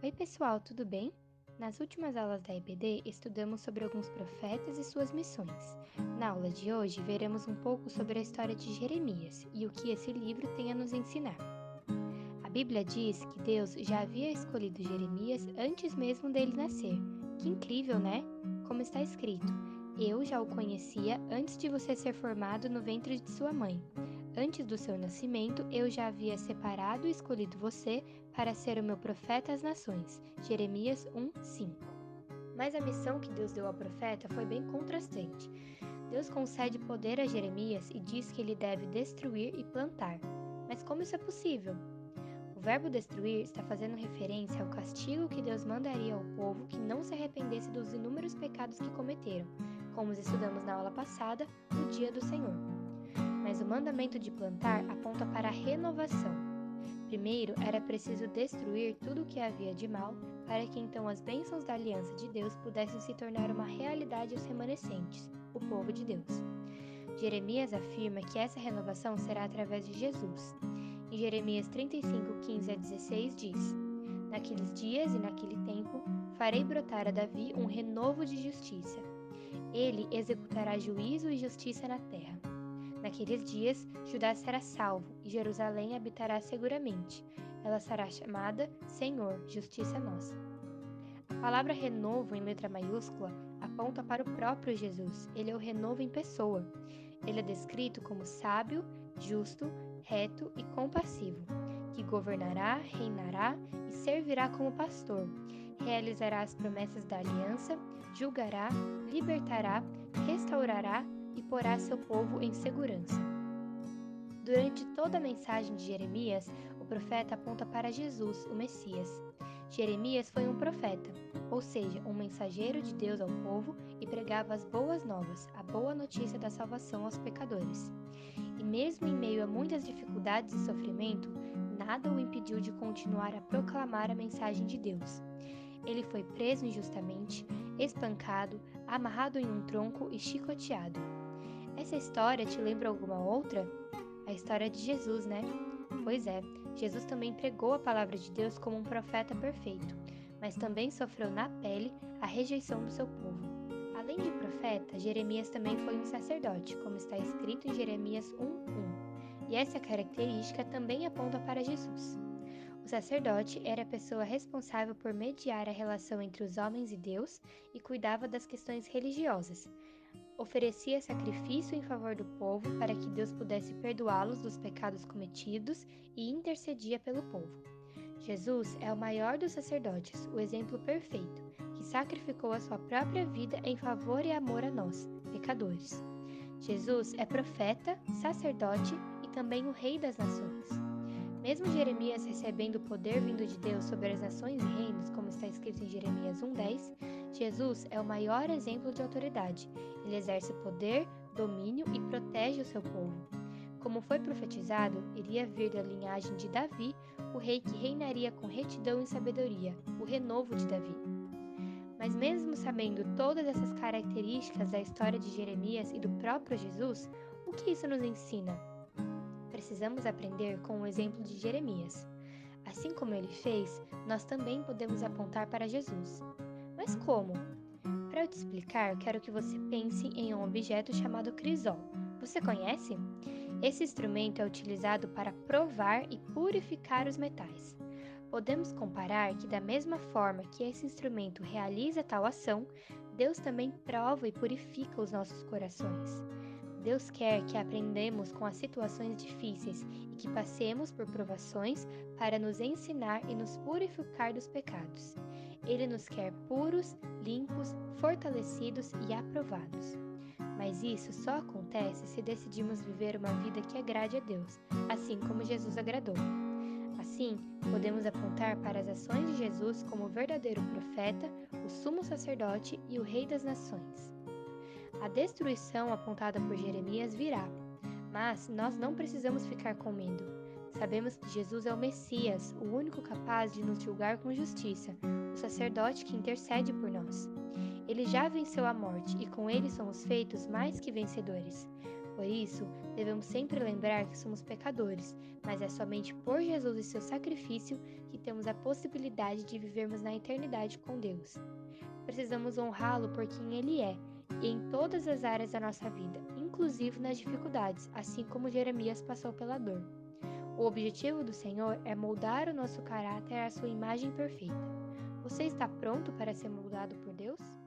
Oi pessoal, tudo bem? Nas últimas aulas da EBD, estudamos sobre alguns profetas e suas missões. Na aula de hoje, veremos um pouco sobre a história de Jeremias e o que esse livro tem a nos ensinar. A Bíblia diz que Deus já havia escolhido Jeremias antes mesmo dele nascer. Que incrível, né? Como está escrito: Eu já o conhecia antes de você ser formado no ventre de sua mãe. Antes do seu nascimento, eu já havia separado e escolhido você para ser o meu profeta às nações. Jeremias 1:5. Mas a missão que Deus deu ao profeta foi bem contrastante. Deus concede poder a Jeremias e diz que ele deve destruir e plantar. Mas como isso é possível? O verbo destruir está fazendo referência ao castigo que Deus mandaria ao povo que não se arrependesse dos inúmeros pecados que cometeram, como estudamos na aula passada, o dia do Senhor. Mas o mandamento de plantar aponta para a renovação. Primeiro, era preciso destruir tudo o que havia de mal, para que então as bênçãos da aliança de Deus pudessem se tornar uma realidade aos remanescentes, o povo de Deus. Jeremias afirma que essa renovação será através de Jesus. Em Jeremias 35:15-16 diz: Naqueles dias e naquele tempo, farei brotar a Davi um renovo de justiça. Ele executará juízo e justiça na terra. Naqueles dias, Judá será salvo e Jerusalém habitará seguramente. Ela será chamada Senhor, Justiça Nossa. A palavra renovo em letra maiúscula aponta para o próprio Jesus. Ele é o renovo em pessoa. Ele é descrito como sábio, justo, reto e compassivo, que governará, reinará e servirá como pastor. Realizará as promessas da aliança, julgará, libertará, restaurará e porá seu povo em segurança. Durante toda a mensagem de Jeremias, o profeta aponta para Jesus, o Messias. Jeremias foi um profeta, ou seja, um mensageiro de Deus ao povo e pregava as boas novas, a boa notícia da salvação aos pecadores. E mesmo em meio a muitas dificuldades e sofrimento, nada o impediu de continuar a proclamar a mensagem de Deus. Ele foi preso injustamente, espancado, amarrado em um tronco e chicoteado. Essa história te lembra alguma outra? A história de Jesus, né? Pois é, Jesus também pregou a palavra de Deus como um profeta perfeito, mas também sofreu na pele a rejeição do seu povo. Além de profeta, Jeremias também foi um sacerdote, como está escrito em Jeremias 1:1, e essa característica também aponta para Jesus. O sacerdote era a pessoa responsável por mediar a relação entre os homens e Deus e cuidava das questões religiosas. Oferecia sacrifício em favor do povo para que Deus pudesse perdoá-los dos pecados cometidos e intercedia pelo povo. Jesus é o maior dos sacerdotes, o exemplo perfeito, que sacrificou a sua própria vida em favor e amor a nós, pecadores. Jesus é profeta, sacerdote e também o Rei das Nações. Mesmo Jeremias recebendo o poder vindo de Deus sobre as nações e reinos, como está escrito em Jeremias 1:10, Jesus é o maior exemplo de autoridade. Ele exerce poder, domínio e protege o seu povo. Como foi profetizado, iria vir da linhagem de Davi, o rei que reinaria com retidão e sabedoria, o renovo de Davi. Mas mesmo sabendo todas essas características da história de Jeremias e do próprio Jesus, o que isso nos ensina? Precisamos aprender com o exemplo de Jeremias. Assim como ele fez, nós também podemos apontar para Jesus. Mas como? Para eu te explicar, quero que você pense em um objeto chamado crisol. Você conhece? Esse instrumento é utilizado para provar e purificar os metais. Podemos comparar que, da mesma forma que esse instrumento realiza tal ação, Deus também prova e purifica os nossos corações. Deus quer que aprendamos com as situações difíceis e que passemos por provações para nos ensinar e nos purificar dos pecados. Ele nos quer puros, limpos, fortalecidos e aprovados. Mas isso só acontece se decidimos viver uma vida que agrade a Deus, assim como Jesus agradou. Assim, podemos apontar para as ações de Jesus como o verdadeiro profeta, o sumo sacerdote e o Rei das Nações. A destruição apontada por Jeremias virá, mas nós não precisamos ficar com medo. Sabemos que Jesus é o Messias, o único capaz de nos julgar com justiça, o sacerdote que intercede por nós. Ele já venceu a morte e com ele somos feitos mais que vencedores. Por isso, devemos sempre lembrar que somos pecadores, mas é somente por Jesus e seu sacrifício que temos a possibilidade de vivermos na eternidade com Deus. Precisamos honrá-lo por quem ele é, e em todas as áreas da nossa vida, inclusive nas dificuldades, assim como Jeremias passou pela dor. O objetivo do Senhor é moldar o nosso caráter à sua imagem perfeita. Você está pronto para ser moldado por Deus?